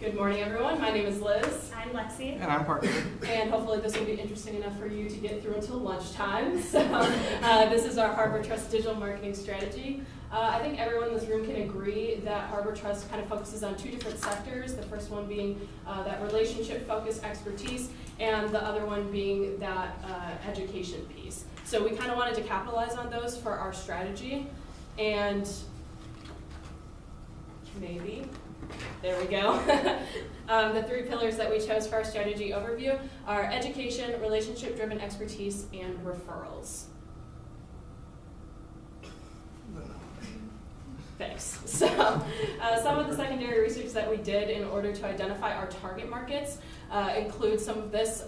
Good morning, everyone. My name is Liz. I'm Lexi. And I'm Parker. And hopefully this will be interesting enough for you to get through until lunchtime. So this is our Harbor Trust digital marketing strategy. I think everyone in this room can agree that Harbor Trust kind of focuses on two different sectors. The first one being that relationship-focused expertise, and the other one being that education piece. So we kind of wanted to capitalize on those for our strategy. And maybe, there we go. The three pillars that we chose for our strategy overview are education, relationship-driven expertise, and referrals. Thanks. So some of the secondary research that we did in order to identify our target markets include some of this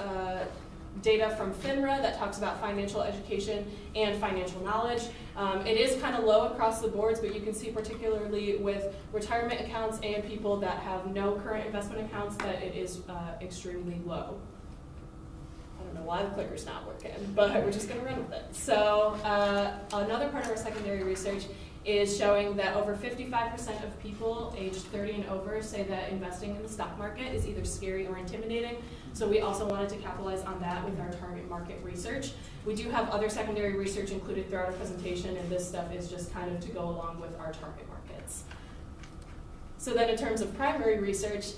data from FINRA that talks about financial education and financial knowledge. It is kind of low across the boards, but you can see particularly with retirement accounts and people that have no current investment accounts that it is extremely low. I don't know why the clicker's not working, but we're just going to run with it. So another part of our secondary research is showing that over 55% of people aged 30 and over say that investing in the stock market is either scary or intimidating. So we also wanted to capitalize on that with our target market research. We do have other secondary research included throughout our presentation, and this stuff is just kind of to go along with our target markets. So then in terms of primary research,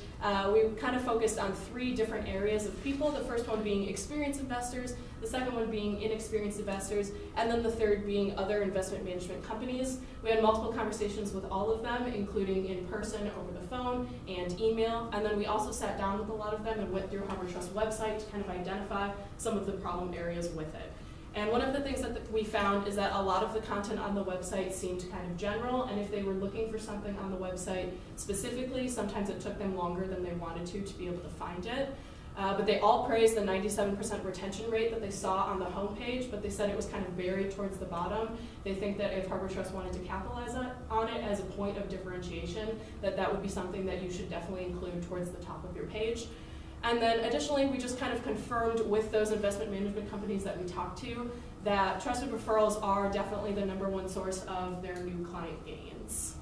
we kind of focused on three different areas of people. The first one being experienced investors, the second one being inexperienced investors, and then the third being other investment management companies. We had multiple conversations with all of them, including in person, over the phone, and email. And then we also sat down with a lot of them and went through Harbor Trust's website to kind of identify some of the problem areas with it. And one of the things that we found is that a lot of the content on the website seemed kind of general, and if they were looking for something on the website specifically, sometimes it took them longer than they wanted to be able to find it. But they all praised the 97% retention rate that they saw on the homepage, but they said it was kind of buried towards the bottom. They think that if Harbor Trust wanted to capitalize on it as a point of differentiation, that would be something that you should definitely include towards the top of your page. And then additionally, we just kind of confirmed with those investment management companies that we talked to that trusted referrals are definitely the #1 source of their new client gains.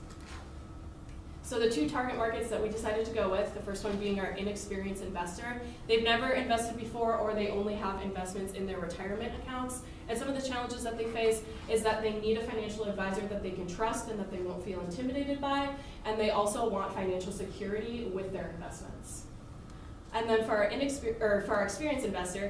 So the two target markets that we decided to go with, the first one being our inexperienced investor. They've never invested before, or they only have investments in their retirement accounts. And some of the challenges that they face is that they need a financial advisor that they can trust and that they won't feel intimidated by, and they also want financial security with their investments. And then for our experienced investor,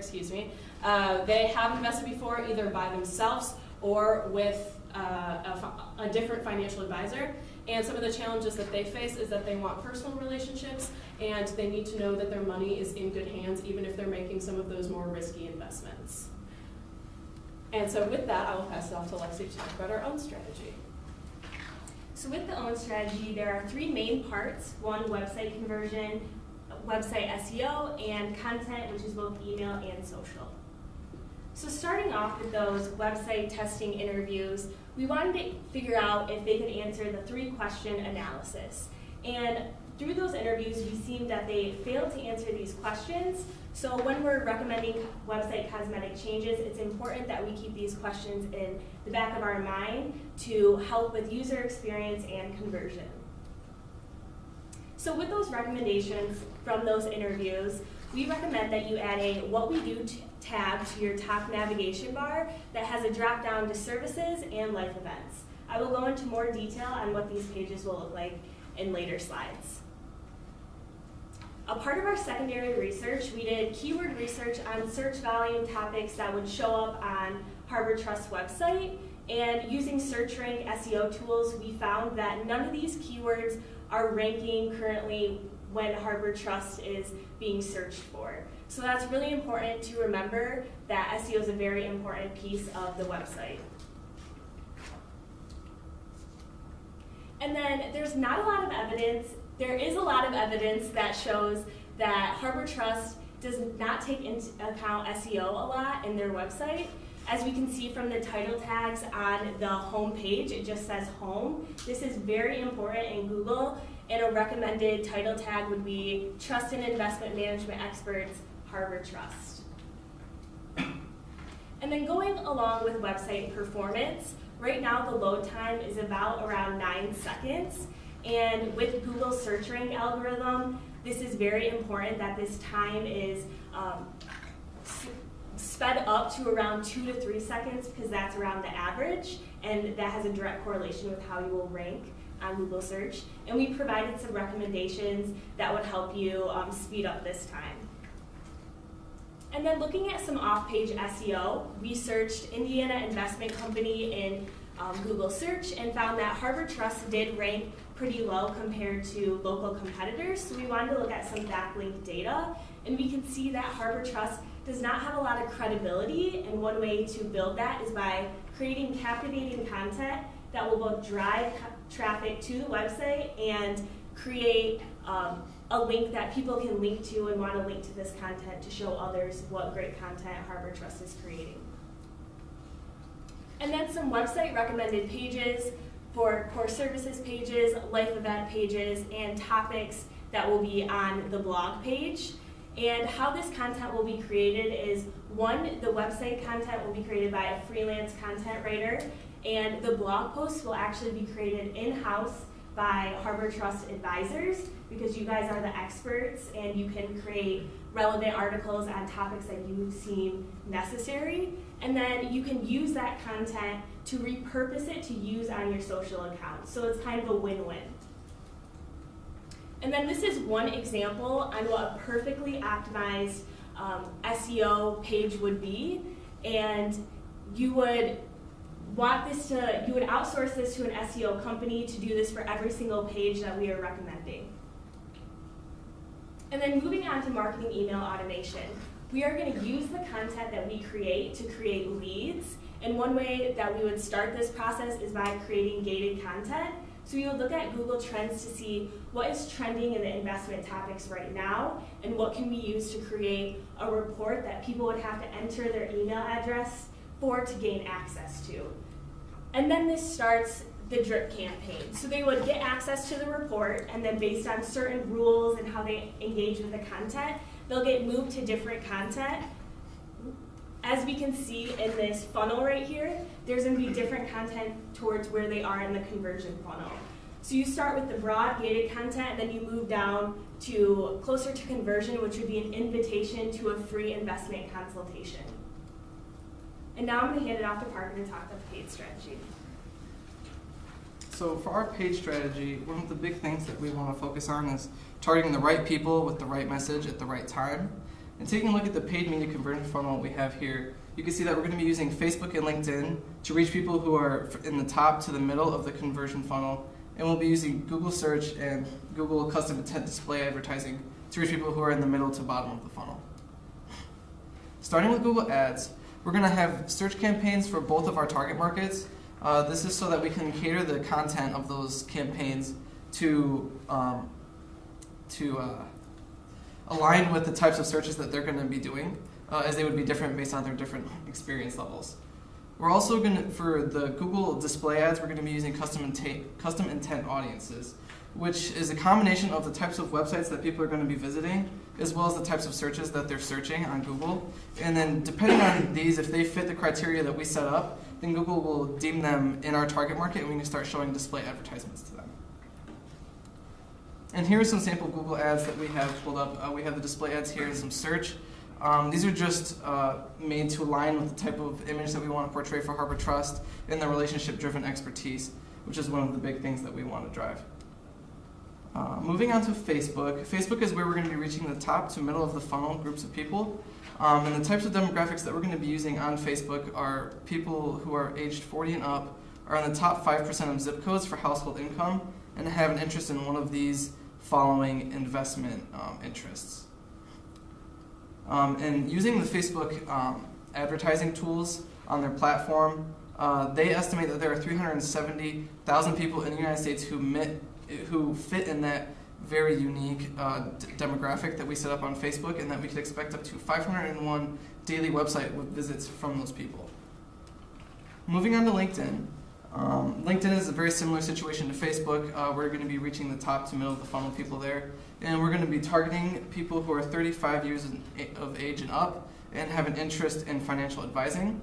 they have invested before either by themselves or with a different financial advisor. And some of the challenges that they face is that they want personal relationships, and they need to know that their money is in good hands even if they're making some of those more risky investments. And so with that, I will pass it off to Lexi to talk about our own strategy. So with the own strategy, there are three main parts. One, website conversion, website SEO, and content, which is both email and social. So starting off with those website testing interviews, we wanted to figure out if they could answer the 3-question analysis. And through those interviews, we seen that they failed to answer these questions. So when we're recommending website cosmetic changes, it's important that we keep these questions in the back of our mind to help with user experience and conversion. So with those recommendations from those interviews, we recommend that you add a what we do tab to your top navigation bar that has a drop down to services and life events. I will go into more detail on what these pages will look like in later slides. A part of our secondary research, we did keyword research on search volume topics that would show up on Harbor Trust's website, and using search rank SEO tools, we found that none of these keywords are ranking currently when Harbor Trust is being searched for. So that's really important to remember that SEO is a very important piece of the website. And then there's not a lot of evidence. There is a lot of evidence that shows that Harbor Trust does not take into account SEO a lot in their website. As we can see from the title tags on the home page, it just says home. This is very important in Google, and a recommended title tag would be Trust and Investment Management Experts, Harbor Trust. And then going along with website performance, right now the load time is about around 9 seconds, and with Google's search rank algorithm, this is very important that this time is sped up to around 2 to 3 seconds, because that's around the average, and that has a direct correlation with how you will rank on Google search. And we provided some recommendations that would help you speed up this time. And then looking at some off-page SEO, we searched Indiana Investment Company in Google search and found that Harbor Trust did rank pretty low compared to local competitors. So we wanted to look at some backlink data, and we can see that Harbor Trust does not have a lot of credibility, and one way to build that is by creating captivating content that will both drive traffic to the website and create a link that people can link to and want to link to this content to show others what great content Harbor Trust is creating. And then some website recommended pages for core services pages, life event pages, and topics that will be on the blog page. And how this content will be created is, one, the website content will be created by a freelance content writer, and the blog posts will actually be created in-house by Harbor Trust advisors, because you guys are the experts and you can create relevant articles on topics that you seem necessary. And then you can use that content to repurpose it to use on your social accounts. So it's kind of a win-win. And then this is one example on what a perfectly optimized SEO page would be. And you would outsource this to an SEO company to do this for every single page that we are recommending. And then moving on to marketing email automation. We are going to use the content that we create to create leads. And one way that we would start this process is by creating gated content. So we would look at Google Trends to see what is trending in the investment topics right now, and what can we use to create a report that people would have to enter their email address for to gain access to. And then this starts the drip campaign. So they would get access to the report, and then based on certain rules and how they engage with the content, they'll get moved to different content. As we can see in this funnel right here, there's going to be different content towards where they are in the conversion funnel. So you start with the broad gated content, and then you move down to closer to conversion, which would be an invitation to a free investment consultation. And now I'm going to hand it off to Parker to talk about the paid strategy. So for our page strategy, one of the big things that we want to focus on is targeting the right people with the right message at the right time. And taking a look at the paid media conversion funnel we have here, you can see that we're going to be using Facebook and LinkedIn to reach people who are in the top to the middle of the conversion funnel. And we'll be using Google search and Google custom intent display advertising to reach people who are in the middle to bottom of the funnel. Starting with Google Ads, we're going to have search campaigns for both of our target markets. This is so that we can cater the content of those campaigns to align with the types of searches that they're going to be doing, as they would be different based on their different experience levels. We're also going to, for the Google display ads, we're going to be using custom intent audiences, which is a combination of the types of websites that people are going to be visiting, as well as the types of searches that they're searching on Google. And then depending on these, if they fit the criteria that we set up, then Google will deem them in our target market, and we can start showing display advertisements to them. And here are some sample Google ads that we have pulled up. We have the display ads here and some search. These are just made to align with the type of image that we want to portray for Harbor Trust and the relationship-driven expertise, which is one of the big things that we want to drive. Moving on to Facebook. Facebook is where we're going to be reaching the top to middle of the funnel groups of people. And the types of demographics that we're going to be using on Facebook are people who are aged 40 and up, are in the top 5% of zip codes for household income, and have an interest in one of these following investment interests. And using the Facebook advertising tools on their platform, they estimate that there are 370,000 people in the United States who fit in that very unique demographic that we set up on Facebook, and that we could expect up to 501 daily website visits from those people. Moving on to LinkedIn. LinkedIn is a very similar situation to Facebook. We're going to be reaching the top to middle of the funnel people there, and we're going to be targeting people who are 35 years of age and up and have an interest in financial advising.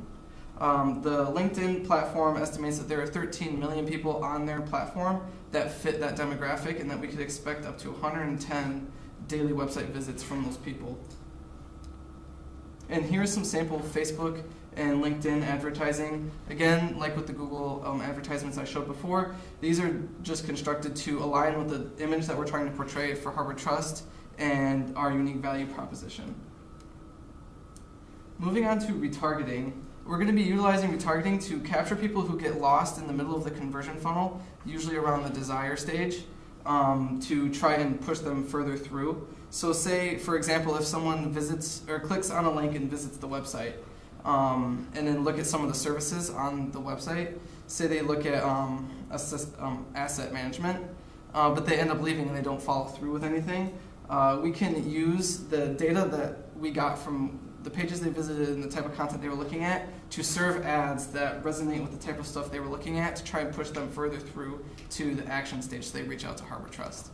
The LinkedIn platform estimates that there are 13 million people on their platform that fit that demographic, and that we could expect up to 110 daily website visits from those people. And here's some sample Facebook and LinkedIn advertising. Again, like with the Google advertisements I showed before, these are just constructed to align with the image that we're trying to portray for Harbor Trust and our unique value proposition. Moving on to retargeting, we're going to be utilizing retargeting to capture people who get lost in the middle of the conversion funnel, usually around the desire stage, to try and push them further through. So say, for example, if someone visits or clicks on a link and visits the website, and then look at some of the services on the website, say they look at asset management, but they end up leaving and they don't follow through with anything, we can use the data that we got from the pages they visited and the type of content they were looking at to serve ads that resonate with the type of stuff they were looking at to try and push them further through to the action stage so they reach out to Harbor Trust.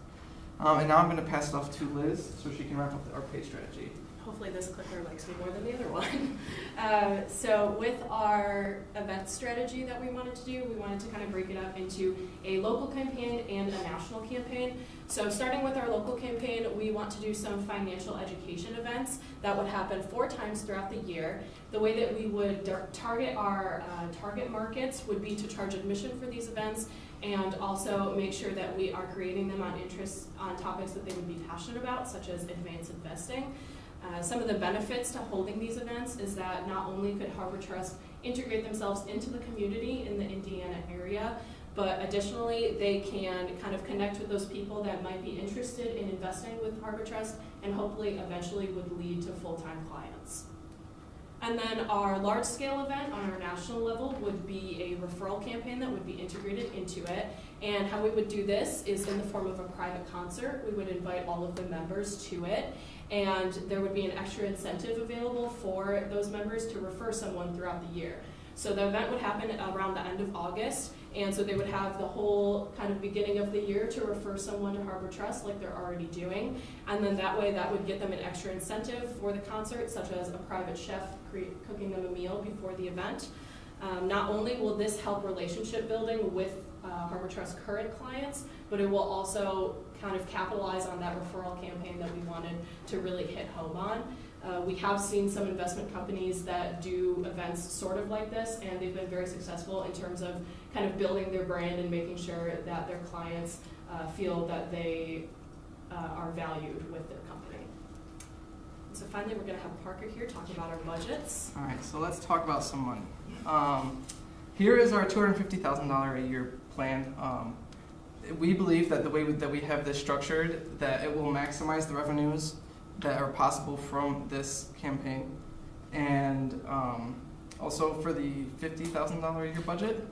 And now I'm going to pass it off to Liz so she can wrap up our paid strategy. Hopefully this clicker likes me more than the other one. So with our event strategy that we wanted to do, we wanted to kind of break it up into a local campaign and a national campaign. So starting with our local campaign, we want to do some financial education events that would happen 4 times throughout the year. The way that we would target our target markets would be to charge admission for these events and also make sure that we are creating them on interests on topics that they would be passionate about, such as advanced investing. Some of the benefits to holding these events is that not only could Harbor Trust integrate themselves into the community in the Indiana area, but additionally they can kind of connect with those people that might be interested in investing with Harbor Trust and hopefully eventually would lead to full-time clients. And then our large-scale event on our national level would be a referral campaign that would be integrated into it. And how we would do this is in the form of a private concert. We would invite all of the members to it, and there would be an extra incentive available for those members to refer someone throughout the year. So the event would happen around the end of August, and so they would have the whole kind of beginning of the year to refer someone to Harbor Trust like they're already doing, and then that way that would get them an extra incentive for the concert, such as a private chef cooking them a meal before the event. Not only will this help relationship building with Harbor Trust current clients, but it will also kind of capitalize on that referral campaign that we wanted to really hit home on. We have seen some investment companies that do events sort of like this, and they've been very successful in terms of kind of building their brand and making sure that their clients feel that they are valued with their company. So finally, we're going to have Parker here talk about our budgets. All right, so let's talk about some money. Here is our $250,000 a year plan. We believe that the way that we have this structured, that it will maximize the revenues that are possible from this campaign. And also for the $50,000 a year budget.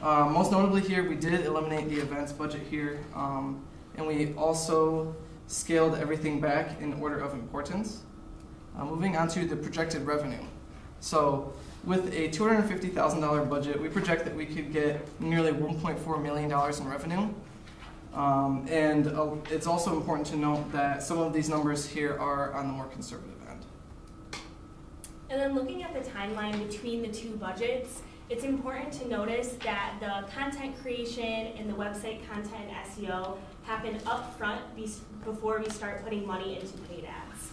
Most notably here, we did eliminate the events budget here. And we also scaled everything back in order of importance. Moving on to the projected revenue. So with a $250,000 budget, we project that we could get nearly $1.4 million in revenue. And it's also important to note that some of these numbers here are on the more conservative end. And then looking at the timeline between the two budgets, it's important to notice that the content creation and the website content and SEO happen up front before we start putting money into paid ads.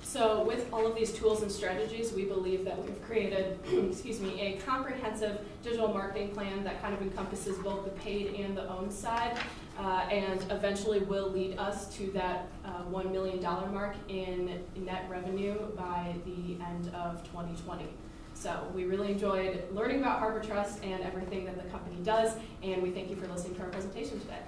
So with all of these tools and strategies, we believe that we've created a comprehensive digital marketing plan that kind of encompasses both the paid and the owned side, and eventually will lead us to that $1 million mark in net revenue by the end of 2020. So we really enjoyed learning about Harbor Trust and everything that the company does, and we thank you for listening to our presentation today.